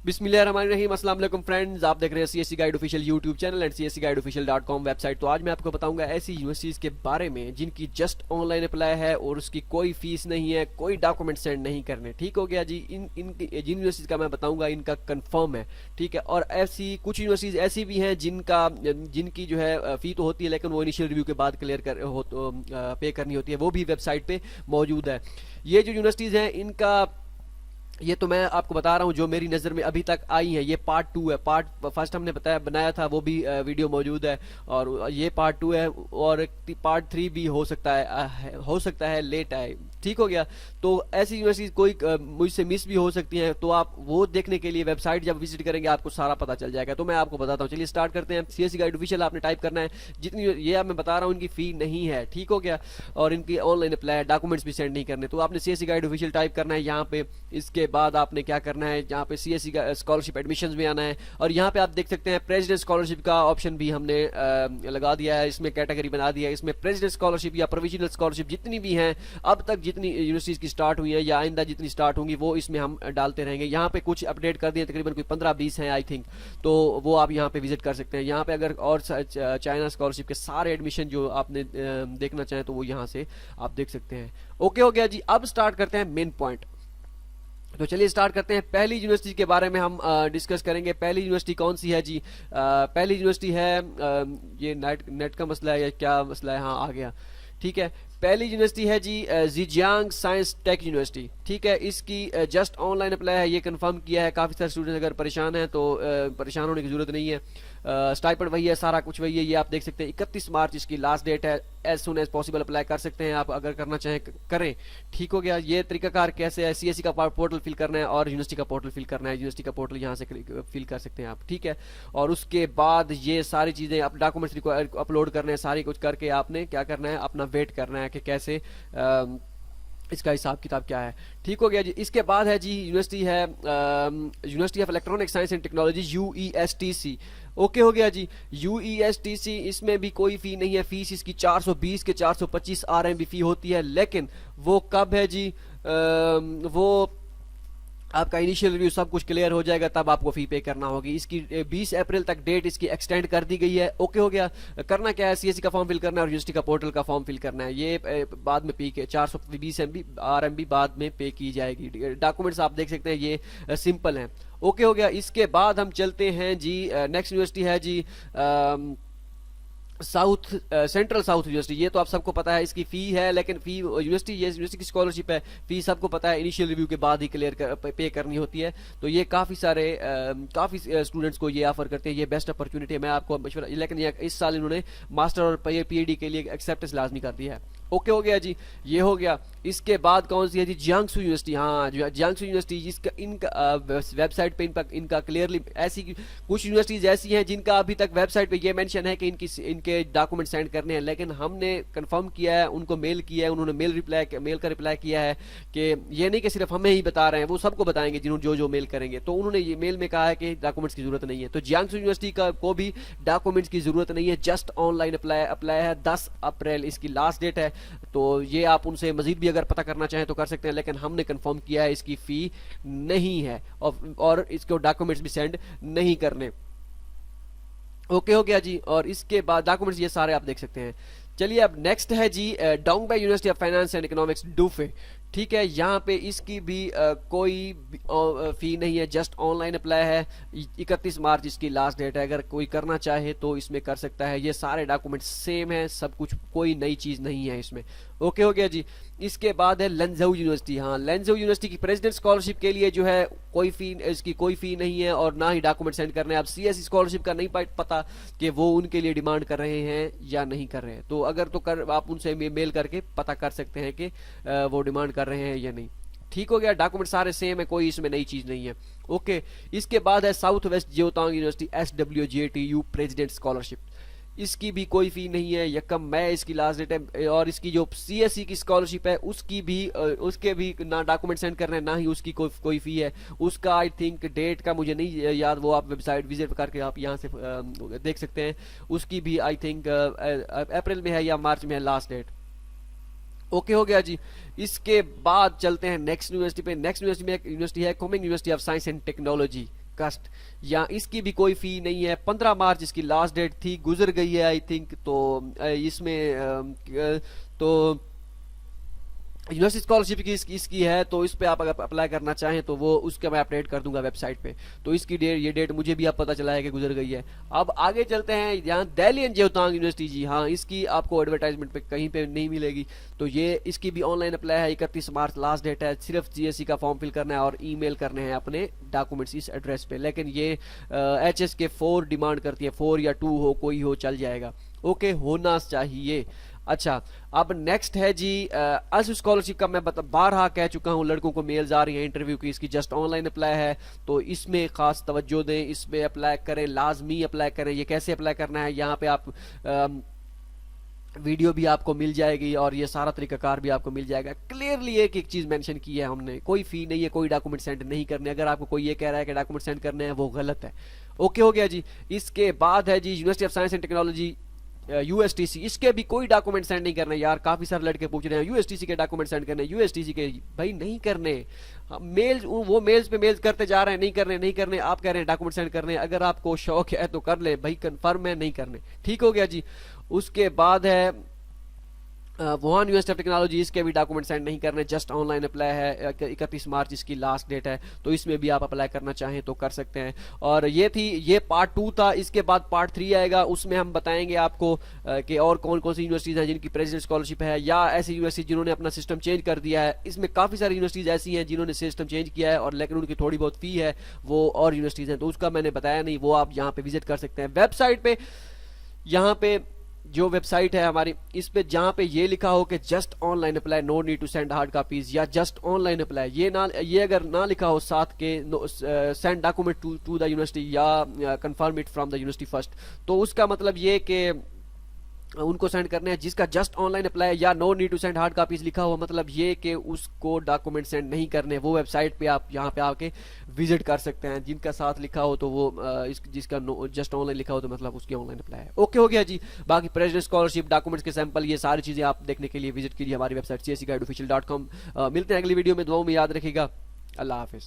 बिस्मिल्लाहिर्रहमानिर्रहीम। अस्सलाम वालेकुम फ्रेंड्स, आप देख रहे हैं CSC guide official YouTube channel and cscguideofficial.com website. तो आज मैं आपको बताऊंगा ऐसी यूनिवर्सिटीज़ के बारे में जिनकी जस्ट ऑनलाइन अप्लाई है और उसकी कोई फीस नहीं है, कोई डॉक्यूमेंट सेंड नहीं करने। ठीक हो गया जी। जिन यूनिवर्सिटीज़ का मैं बताऊंगा इनका कंफर्म है, ठीक है। और ऐसी कुछ यूनिवर्सिटीज़ ऐसी भी हैं जिनकी जो है फ़ी तो होती है लेकिन वो इनिशियल रिव्यू के बाद पे करनी होती है, वो भी वेबसाइट पे मौजूद है। ये जो यूनिवर्सिटीज़ हैं इनका ये तो मैं आपको बता रहा हूँ जो मेरी नज़र में अभी तक आई है। ये पार्ट 2 है। पार्ट फर्स्ट हमने बनाया था, वो भी वीडियो मौजूद है, और ये पार्ट 2 है। और पार्ट 3 भी हो सकता है लेट आए। ठीक हो गया। तो ऐसी यूनिवर्सिटी कोई मुझसे मिस भी हो सकती हैं, तो आप वो देखने के लिए वेबसाइट जब विजिट करेंगे आपको सारा पता चल जाएगा। तो मैं आपको बताता हूँ, चलिए स्टार्ट करते हैं। सीएससी गाइड ऑफिशियल आपने टाइप करना है। जितनी ये आप मैं बता रहा हूँ इनकी फ़ी नहीं है, ठीक हो गया। और इनकी ऑनलाइन अप्लाई, डॉक्यूमेंट्स भी सेंड नहीं करने। तो आपने सीएससी गाइड ऑफिशियल टाइप करना है यहाँ पे। इसके बाद आपने क्या करना है, यहाँ पे सीएससी का स्कॉलरशिप एडमिशंस में आना है। और यहाँ पे आप देख सकते हैं प्रेसिडेंट स्कॉलरशिप का ऑप्शन भी हमने लगा दिया है। इसमें कैटेगरी बना दिया है। इसमें प्रेसिडेंट स्कॉलरशिप या प्रोविजनल स्कॉलरशिप जितनी भी हैं अब तक, जितनी यूनिवर्सिटीज़ की स्टार्ट हुई है या आइंदा जितनी स्टार्ट होंगी, वो इसमें हम डालते रहेंगे। यहाँ पे कुछ अपडेट कर दिए, तकरीबन कोई 15-20 हैं आई थिंक। तो वो आप यहाँ पे विजिट कर सकते हैं। यहाँ पे अगर और चाइना स्कॉलरशिप के सारे एडमिशन जो आपने देखना चाहें तो वो यहाँ से आप देख सकते हैं। ओके हो गया जी। अब स्टार्ट करते हैं मेन पॉइंट। तो चलिए स्टार्ट करते हैं। पहली यूनिवर्सिटी के बारे में हम डिस्कस करेंगे। पहली यूनिवर्सिटी कौन सी है जी? पहली यूनिवर्सिटी है ये नेट का मसला है या क्या मसला है? हाँ, आ गया, ठीक है। पहली यूनिवर्सिटी है जी जिजियांग साइंस टेक यूनिवर्सिटी, ठीक है। इसकी जस्ट ऑनलाइन अप्लाई है, ये कंफर्म किया है। काफ़ी सारे स्टूडेंट्स अगर परेशान हैं तो परेशान होने की ज़रूरत नहीं है। स्टाइपेंड वही है, सारा कुछ वही है, ये आप देख सकते हैं। 31 मार्च इसकी लास्ट डेट है। As soon as possible apply कर सकते हैं आप, अगर करना चाहें करें। ठीक हो गया। ये तरीकाकार कैसे है, सीएससी का पोर्टल फिल करना है और यूनिवर्सिटी का पोर्टल फिल करना है। यूनिवर्सिटी का पोर्टल यहाँ से फिल कर सकते हैं आप, ठीक है। और उसके बाद ये सारी चीज़ें आप डॉक्यूमेंट्स अपलोड करने हैं, सारी कुछ करके आपने क्या करना है, अपना वेट करना है कि कैसे इसका हिसाब किताब क्या है। ठीक हो गया जी। इसके बाद है जी यूनिवर्सिटी है university of electronic science and technology, UESTC. Okay हो गया जी। यूईएसटीसी, इसमें भी कोई फ़ी नहीं है। फीस इसकी 420 के 425 आरएमबी फ़ी होती है। लेकिन वो कब है जी? वो आपका इनिशियल रिव्यू सब कुछ क्लियर हो जाएगा तब आपको फ़ी पे करना होगी। इसकी 20 अप्रैल तक डेट इसकी एक्सटेंड कर दी गई है। ओके हो गया। करना क्या है, सीएससी का फॉर्म फिल करना है और यूनिवर्सिटी का पोर्टल का फॉर्म फिल करना है। ये बाद में पे के 420 आरएमबी बाद में पे की जाएगी। डॉक्यूमेंट्स आप देख सकते हैं, ये सिंपल हैं। ओके हो गया। इसके बाद हम चलते हैं जी, नेक्स्ट यूनिवर्सिटी है जी साउथ सेंट्रल साउथ यूनिवर्सिटी। ये तो आप सबको पता है, इसकी फ़ी है। लेकिन फ़ी यूनिवर्सिटी की स्कॉलरशिप है, फ़ी सबको पता है इनिशियल रिव्यू के बाद ही पे करनी होती है। तो ये काफ़ी स्टूडेंट्स को ये ऑफर करते हैं। ये बेस्ट अपॉर्चुनिटी है, मैं आपको मशवरा। लेकिन इस साल इन्होंने मास्टर और पीएचडी के लिए एक्सेप्टेंस लाजमी कर दिया है। ओके हो गया जी, ये हो गया। इसके बाद कौन सी है जी? Jiangsu university. हाँ, जियांगसू यूनिवर्सिटी, जिसका इनका वेबसाइट पे इनका क्लियरली ऐसी कुछ यूनिवर्सिटीज़ ऐसी हैं जिनका अभी तक वेबसाइट पे ये मेंशन है कि इनके डॉक्यूमेंट सेंड करने हैं। लेकिन हमने कंफर्म किया है, उनको मेल किया है, उन्होंने मेल का रिप्लाई किया है कि ये नहीं कि सिर्फ हमें ही बता रहे हैं, वो सबको बताएंगे जिन्होंने जो मेल करेंगे। तो उन्होंने ये मेल में कहा है कि डॉक्यूमेंट्स की जरूरत नहीं है। तो जियांगसू यूनिवर्सिटी को भी डॉक्यूमेंट्स की जरूरत नहीं है, जस्ट ऑनलाइन अप्लाई है। 10 अप्रैल इसकी लास्ट डेट है। तो ये आप उनसे मजीद भी अगर पता करना चाहें तो कर सकते हैं। लेकिन हमने कंफर्म किया है इसकी फ़ी नहीं है और इसको डॉक्यूमेंट्स भी सेंड नहीं करने। ओके हो गया जी। और इसके बाद डॉक्यूमेंट्स ये सारे आप देख सकते हैं। चलिए अब नेक्स्ट है जी Dongbei university of finance and economics, DUFE. ठीक है। यहाँ पे इसकी भी कोई फ़ी नहीं है, जस्ट ऑनलाइन अप्लाई है। 31 मार्च इसकी लास्ट डेट है। अगर कोई करना चाहे तो इसमें कर सकता है। ये सारे डॉक्यूमेंट्स सेम है, सब कुछ, कोई नई चीज़ नहीं है इसमें। ओके हो गया जी। इसके बाद है लेंझाऊ यूनिवर्सिटी। हाँ, लेंझाऊ यूनिवर्सिटी की प्रेसिडेंट स्कॉलरशिप के लिए जो है इसकी कोई फ़ी नहीं है और ना ही डॉक्यूमेंट सेंड करने हैं। अब सीएससी स्कॉलरशिप का नहीं पता कि वो उनके लिए डिमांड कर रहे हैं या नहीं कर रहे हैं। तो अगर आप उनसे मेल करके पता कर सकते हैं कि वो डिमांड कर रहे हैं या नहीं। ठीक हो गया। डॉक्यूमेंट सारे सेम है, कोई इसमें नई चीज़ नहीं है। ओके। इसके बाद है south west Jiaotong university, SWJTU president scholarship. इसकी भी कोई फ़ी नहीं है, यकम मई इसकी लास्ट डेट है। और इसकी जो सीएससी की स्कॉलरशिप है उसके भी ना डॉक्यूमेंट सेंड करना है, ना ही उसकी कोई फ़ी है। उसका आई थिंक डेट का मुझे नहीं याद, वो आप वेबसाइट विजिट करके आप यहाँ से देख सकते हैं। उसकी भी आई थिंक अप्रैल में है या मार्च में है लास्ट डेट। ओके हो गया जी। इसके बाद चलते हैं नेक्स्ट यूनिवर्सिटी पे। नेक्स्ट यूनिवर्सिटी में एक यूनिवर्सिटी है Kunming university of science and technology. KUST, या इसकी भी कोई फी नहीं है। 15 मार्च इसकी लास्ट डेट थी, गुजर गई है आई थिंक। तो इसमें तो यूनिवर्सिटी स्कॉलरशिप की इसकी है, तो इस पे आप अगर अप्लाई करना चाहें तो वो उसका मैं अपडेट कर दूंगा वेबसाइट पे। तो इसकी डेट, ये डेट मुझे भी अब पता चला है कि गुजर गई है। अब आगे चलते हैं, यहाँ दिल्ली एंड जेओतांग यूनिवर्सिटी, जी हाँ, इसकी आपको एडवर्टाइजमेंट पे कहीं पे नहीं मिलेगी। तो ये इसकी भी ऑनलाइन अप्लाई है, 31 मार्च लास्ट डेट है। सिर्फ जीएससी का फॉर्म फिल करना है और ईमेल करने हैं अपने डॉक्यूमेंट्स इस एड्रेस पे। लेकिन ये एचएस के 4 डिमांड करती है, 4 या 2 हो, कोई हो चल जाएगा। ओके, होना चाहिए। अच्छा, अब नेक्स्ट है जी अस स्कॉलरशिप का। मैं बारहा कह चुका हूँ, लड़कों को मेल्स आ रही हैं इंटरव्यू की, इसकी जस्ट ऑनलाइन अप्लाई है। तो इसमें खास तवज्जो दें, इसमें अप्लाई करें, लाजमी अप्लाई करें। ये कैसे अप्लाई करना है, यहाँ पे आप वीडियो भी आपको मिल जाएगी और ये सारा तरीकाकार भी आपको मिल जाएगा। क्लियरली एक एक चीज मेंशन की है हमने, कोई फी नहीं है, कोई डॉक्यूमेंट सेंड नहीं करने। अगर आपको कोई ये कह रहा है कि डॉक्यूमेंट सेंड करने हैं, वो गलत है। ओके हो गया जी। इसके बाद है जी university of science and technology USTC, इसके भी कोई डॉक्यूमेंट सेंड नहीं करने। यार काफी सारे लड़के पूछ रहे हैं यूएसटीसी के डॉक्यूमेंट सेंड करने, यूएसटीसी के, भाई नहीं करने। मेल्स, वो मेल्स पे मेल्स करते जा रहे हैं, नहीं करने नहीं करने। आप कह रहे हैं डॉक्यूमेंट सेंड करने, अगर आपको शौक है तो कर ले भाई, कंफर्म है नहीं करने। ठीक हो गया जी। उसके बाद है वुहान यूनिवर्सिटी ऑफ टेक्नोलॉजी, इसके भी डॉक्यूमेंट सेंड नहीं करने, जस्ट ऑनलाइन अप्लाई है। 31 मार्च इसकी लास्ट डेट है, तो इसमें भी आप अप्लाई करना चाहें तो कर सकते हैं। और ये पार्ट 2 था। इसके बाद पार्ट 3 आएगा, उसमें हम बताएंगे आपको कि और कौन कौन सी यूनिवर्सिटीज हैं जिनकी प्रेसिडेंट स्कॉलरशिप है, या ऐसी यूनिवर्सिटी जिन्होंने अपना सिस्टम चेंज कर दिया है। इसमें काफ़ी सारी यूनिवर्सिटीज ऐसी हैं जिन्होंने सिस्टम चेंज किया है और लेकिन उनकी थोड़ी बहुत फी है, वो और यूनिवर्सिटीज हैं, तो उसका मैंने बताया नहीं, वो आप यहाँ पे विजिट कर सकते हैं वेबसाइट पे। यहाँ पे जो वेबसाइट है हमारी, इस पे जहां पे ये लिखा हो कि just online apply, no need to send hard copies, या जस्ट ऑनलाइन अप्लाई, ये अगर ना लिखा हो साथ के send document to the university या confirm it from the university first, तो उसका मतलब ये कि उनको सेंड करने हैं। जिसका जस्ट ऑनलाइन अप्लाई या no need to send hard copies लिखा हुआ, मतलब ये कि उसको डॉक्यूमेंट सेंड नहीं करने। वो वेबसाइट पे आप यहाँ पे आके विजिट कर सकते हैं। जिनका साथ लिखा हो तो वो जिसका जस्ट ऑनलाइन लिखा हो तो मतलब उसकी ऑनलाइन अप्लाई है। ओके हो गया जी। बाकी प्रेसिडेंट स्कॉलरशिप, डॉक्यूमेंट्स के सैंपल, ये सारी चीजें आप देखने के लिए विजिट कीजिए हमारी वेबसाइट cscguideofficial.com। मिलते हैं अगली वीडियो में, दुआओं में याद रखिएगा। अल्लाह हाफिज।